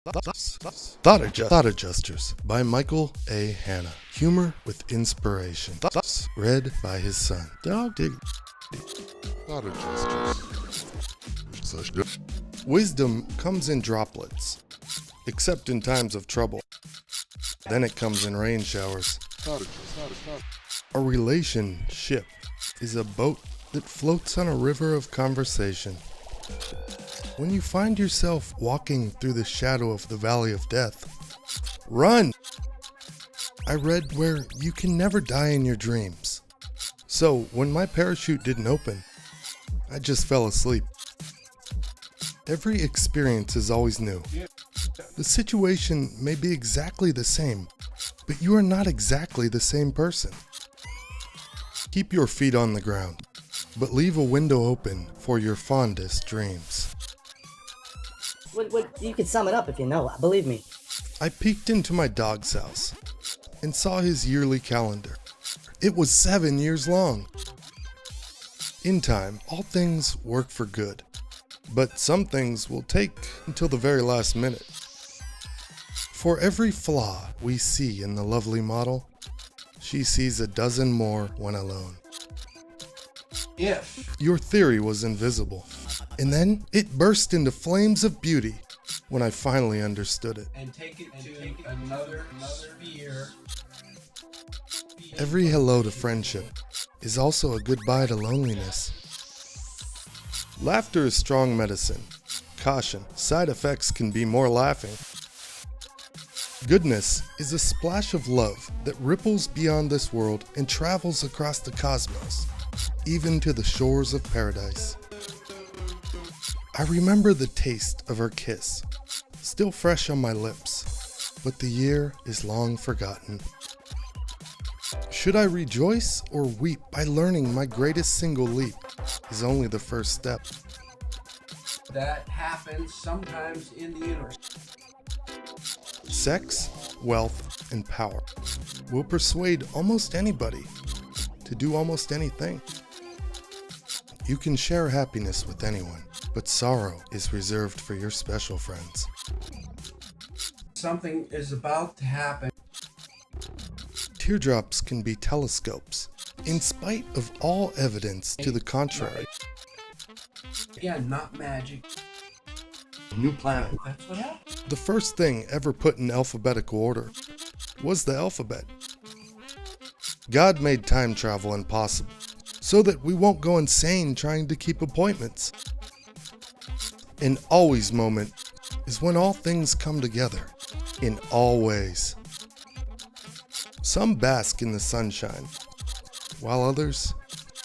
Thought Adjusters by Michael A. Hanna. Humor with inspiration. Read by his son. Dog dig. Thought Adjusters. Wisdom comes in droplets, except in times of trouble. Then it comes in rain showers. A relationship is a boat that floats on a river of conversation. When you find yourself walking through the shadow of the valley of death, run! I read where you can never die in your dreams. So when my parachute didn't open, I just fell asleep. Every experience is always new. The situation may be exactly the same, but you are not exactly the same person. Keep your feet on the ground, but leave a window open for your fondest dreams. You can sum it up if you know, believe me. I peeked into my dog's house and saw his yearly calendar. It was 7 years long. In time, all things work for good, but some things will take until the very last minute. For every flaw we see in the lovely model, she sees a dozen more when alone. If your theory was invisible, and then it burst into flames of beauty when I finally understood it. and take it to another sphere. Every hello to friendship is also a goodbye to loneliness. Laughter is strong medicine. Caution, side effects can be more laughing. Goodness is a splash of love that ripples beyond this world and travels across the cosmos, even to the shores of paradise. I remember the taste of her kiss, still fresh on my lips, but the year is long forgotten. Should I rejoice or weep by learning my greatest single leap is only the first step? That happens sometimes in the universe. Sex, wealth, and power will persuade almost anybody to do almost anything. You can share happiness with anyone, but sorrow is reserved for your special friends. Something is about to happen. Teardrops can be telescopes, in spite of all evidence to the contrary. Yeah, not magic. New planet. That's what happened. The first thing ever put in alphabetical order was the alphabet. God made time travel impossible, so that we won't go insane trying to keep appointments. An always moment is when all things come together, in all ways. Some bask in the sunshine, while others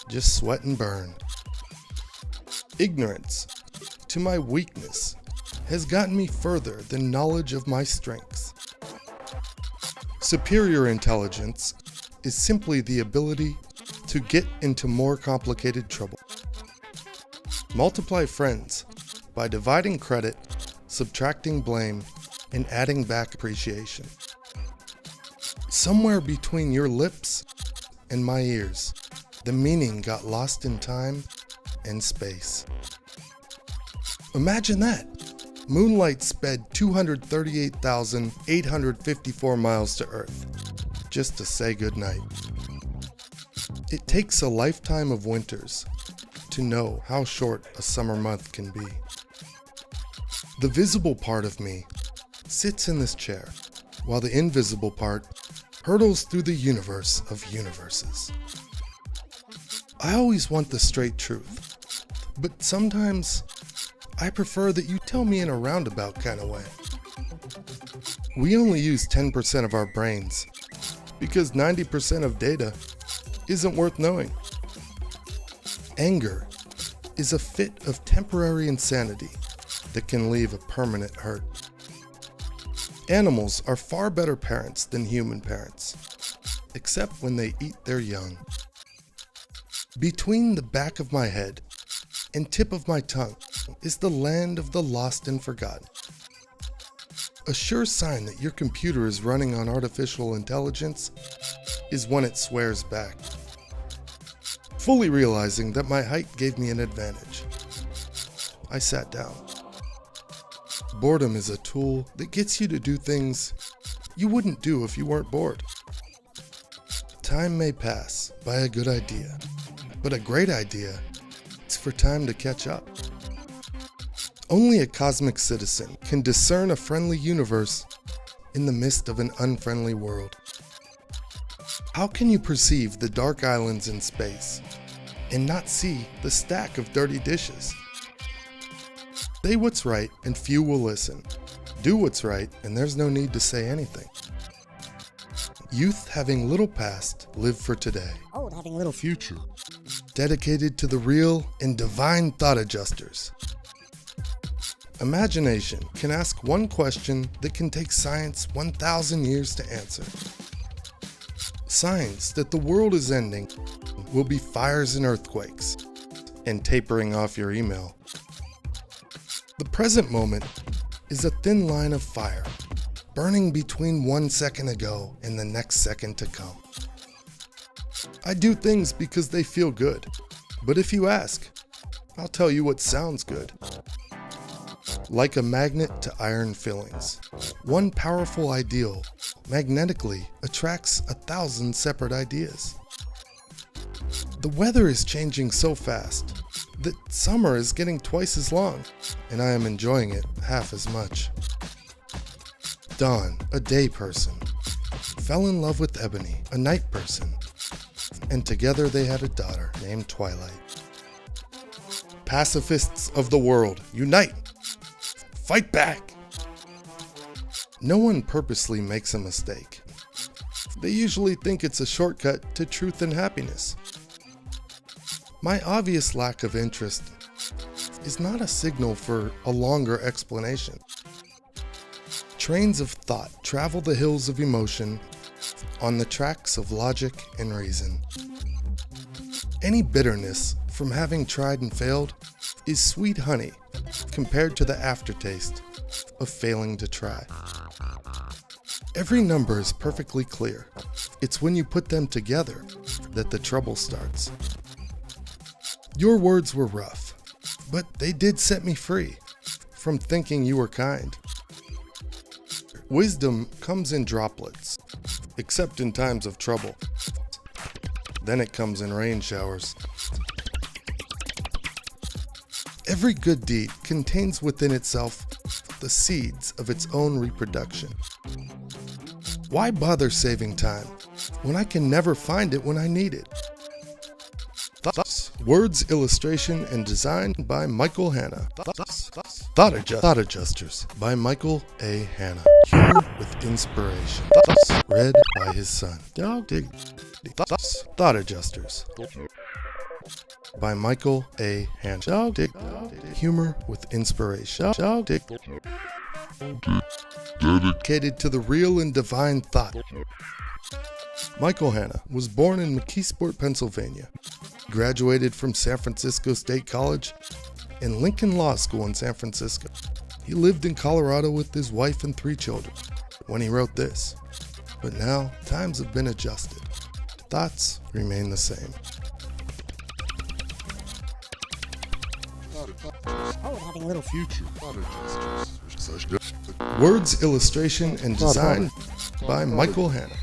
just sweat and burn. Ignorance, to my weakness, has gotten me further than knowledge of my strengths. Superior intelligence is simply the ability to get into more complicated trouble. Multiply friends by dividing credit, subtracting blame, and adding back appreciation. Somewhere between your lips and my ears, the meaning got lost in time and space. Imagine that. Moonlight sped 238,854 miles to Earth, just to say goodnight. It takes a lifetime of winters to know how short a summer month can be. The visible part of me sits in this chair, while the invisible part hurtles through the universe of universes. I always want the straight truth, but sometimes I prefer that you tell me in a roundabout kind of way. We only use 10% of our brains because 90% of data isn't worth knowing. Anger is a fit of temporary insanity that can leave a permanent hurt. Animals are far better parents than human parents, except when they eat their young. Between the back of my head and tip of my tongue is the land of the lost and forgotten. A sure sign that your computer is running on artificial intelligence is when it swears back. Fully realizing that my height gave me an advantage, I sat down. Boredom is a tool that gets you to do things you wouldn't do if you weren't bored. Time may pass by a good idea, but a great idea is for time to catch up. Only a cosmic citizen can discern a friendly universe in the midst of an unfriendly world. How can you perceive the dark islands in space and not see the stack of dirty dishes? Say what's right and few will listen. Do what's right and there's no need to say anything. Youth having little past, live for today. Old having little Future, dedicated to the real and divine thought adjusters. Imagination can ask one question that can take science 1,000 years to answer. Signs that the world is ending will be fires and earthquakes, and tapering off your email. The present moment is a thin line of fire, burning between 1 second ago and the next second to come. I do things because they feel good, but if you ask, I'll tell you what sounds good. Like a magnet to iron fillings, one powerful ideal magnetically attracts 1,000 separate ideas. The weather is changing so fast that summer is getting twice as long, and I am enjoying it half as much. Dawn, a day person, fell in love with Ebony, a night person, and together they had a daughter named Twilight. Pacifists of the world, unite! Fight back! No one purposely makes a mistake. They usually think it's a shortcut to truth and happiness. My obvious lack of interest is not a signal for a longer explanation. Trains of thought travel the hills of emotion on the tracks of logic and reason. Any bitterness from having tried and failed is sweet honey compared to the aftertaste of failing to try. Every number is perfectly clear. It's when you put them together that the trouble starts. Your words were rough, but they did set me free from thinking you were kind. Wisdom comes in droplets, except in times of trouble. Then it comes in rain showers. Every good deed contains within itself the seeds of its own reproduction. Why bother saving time when I can never find it when I need it? Words, illustration, and design by Michael Hanna. Thought Adjusters by Michael A. Hanna. Humor with inspiration. Read by his son. Thought Adjusters by Michael A. Hanna. Humor with inspiration. Dedicated to the real and divine thought. Michael Hanna was born in McKeesport, Pennsylvania. Graduated from San Francisco State College and Lincoln Law School in San Francisco. He lived in Colorado with his wife and 3 children when he wrote this. But now, times have been adjusted. Thoughts remain the same. having little Future. Words, illustration, and design by Michael Hanna.